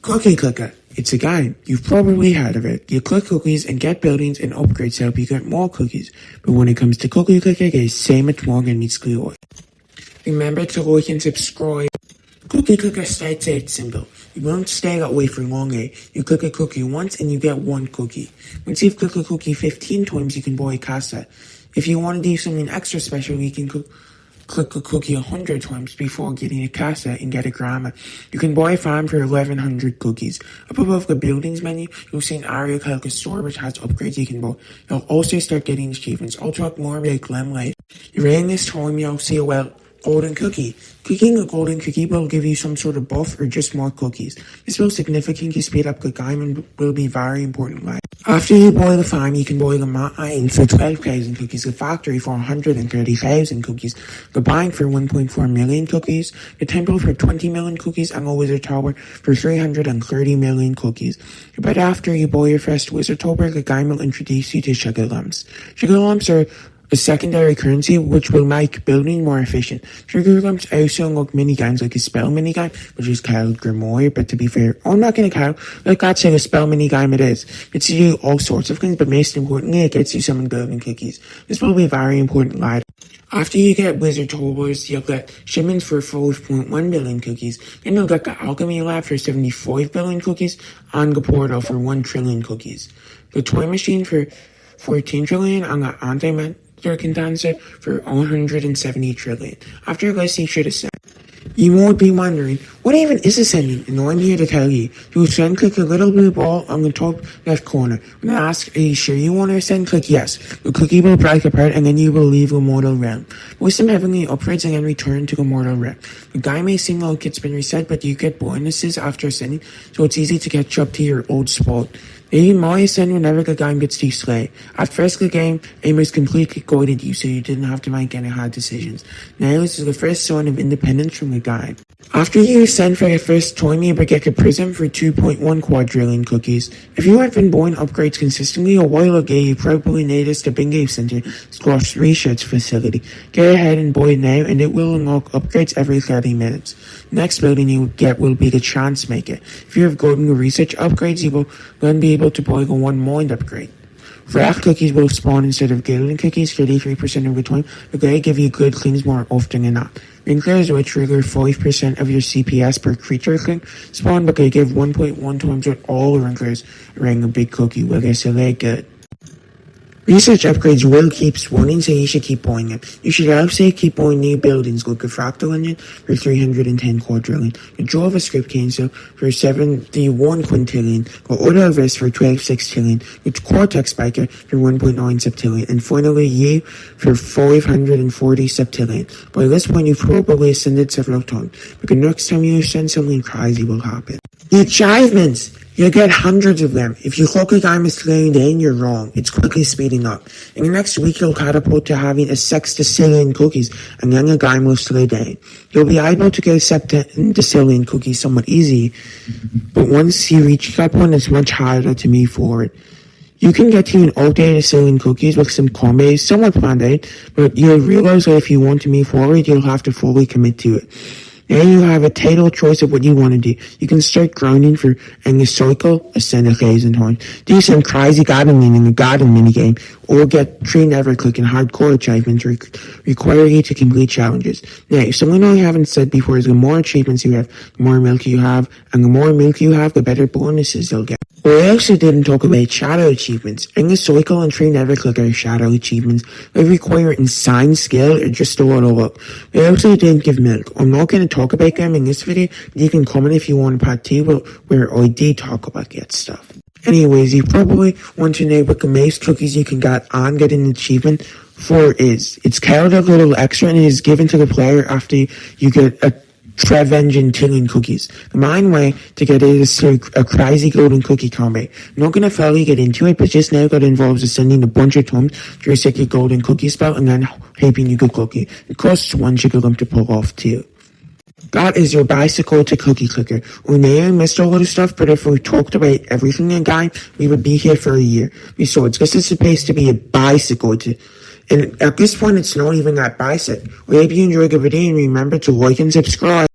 Cookie Clicker. It's a game. You've probably heard of it. You click cookies and get buildings and upgrades to help you get more cookies. But when it comes to Cookie Clicker, there's so much more than meets the eye. Remember to like and subscribe. Cookie Clicker starts out simple. You won't stay that way for long. You click a cookie once and you get one cookie. Once you've clicked a cookie 15 times, you can buy a casa. If you want to do something extra special, you can click a cookie 100 times before getting a casa and get a grandma. You can buy a farm for 1100 cookies. Up above the buildings menu, you'll see an area called the store which has upgrades you can buy. You'll also start getting achievements. I'll talk more about Glen later. Around this time, you'll see a golden cookie. Clicking a golden cookie will give you some sort of buff or just more cookies. This will significantly speed up the game and will be very important later. After you boil the farm, you can boil the mine for 12,000 cookies, the factory for 130,000 cookies, the bank for 1.4 million cookies, the temple for 20 million cookies, and the wizard tower for 330 million cookies. But after you boil your first wizard tower, the game will introduce you to sugar lumps. Sugar lumps are a secondary currency which will make building more efficient. Sugar lumps also unlock mini-games like a spell mini-game, which is called Grimoire, but to be fair, I'm not going to count like that's a spell mini-game it is. It's to do all sorts of things, but most importantly, it gets you some building cookies. This will be very important later. After you get Wizard Towers, you'll get shipments for 5.1 billion cookies, then you'll get the Alchemy Lab for 75 billion cookies, and the Portal for 1 trillion cookies. The Toy Machine for 14 trillion, and the Antimatter Condenser for 170 trillion. After this, you should ascend. You might be wondering, what even is ascending? And I'm here to tell you. To ascend, click a little blue ball on the top left corner. When I ask, are you sure you want to ascend? Click yes. The cookie will break apart and then you will leave the mortal realm. With some heavenly upgrades and then return to the mortal realm. The game may seem like it's been reset, but you get bonuses after ascending, so it's easy to catch up to your old spot. You might ascend whenever the game gets too slow. At first, the game was completely guided you, so you didn't have to make any hard decisions. Now, this is the first sign of independence from the game. After you ascend for the first time, you get a prism for 2.1 quadrillion cookies. If you have been buying upgrades consistently a while ago, you probably noticed the Bingo Center Squash Research Facility. Go ahead and buy it now, and it will unlock upgrades every 30 minutes. Next building you get will be the Chance Maker. If you have golden research upgrades, you will then be able to buy the one mind upgrade. Rat cookies will spawn instead of golden cookies 33% of the time, but they give you good things more often than not. Wrinklers will trigger 5% of your CPS per creature click spawn, but they give 1.1 times what all wrinklers around a big cookie will get, so they're good. Research upgrades will keep spawning, so you should keep buying them. You should also keep buying new buildings like the Fractal Engine for 310 quadrillion, the JavaScript Cancel for 71 quintillion, the Autoverse for 12 sextillion, the Cortex Spiker for 1.9 septillion, and finally you for 540 septillion. By this point, you've probably ascended several times, but the next time you ascend, something crazy will happen. The achievements! You'll get hundreds of them. If you think a game is slowing down, you're wrong. It's quickly speeding up. In the next week, you'll catapult to having a sextillion cookies, and then the game will slow down. You'll be able to get septillion cookies somewhat easy, but once you reach that point, it's much harder to move forward. You can get to an octillion cookies with some combos, somewhat planned out, but you'll realize that if you want to move forward, you'll have to fully commit to it. Now you have a total choice of what you want to do. You can start grinding for in the cycle, ascend 1,000 times, do some crazy gardening in the garden minigame, or get 3 never click and hardcore achievements require you to complete challenges. Now, something I haven't said before is the more achievements you have, the more milk you have, and the more milk you have, the better bonuses you'll get. I also didn't talk about shadow achievements. In the cycle and 3 never click are shadow achievements. They require insane skill or just a lot of luck. I also didn't give milk. I'm not going to talk about them in this video, but you can comment if you want part 2 where I did talk about that stuff. Anyways, you probably want to know what the most cookies you can get and get an achievement for is. It's called a little extra and it is given to the player after you get a Trev Engine Tillion cookies. The main way to get it is through a crazy golden cookie combo. I'm not going to fully get into it, but just now that involves ascending a bunch of times through a second golden cookie spell and then hoping you get cookie. It costs 1 sugar lump to pull off too. That is your bicycle to Cookie Clicker. We may have missed a lot of stuff, but if we talked about everything in the game, we would be here for a year. Besides, this is supposed to be a bicycle and at this point, it's not even that basic. We hope you enjoyed the video and remember to like and subscribe.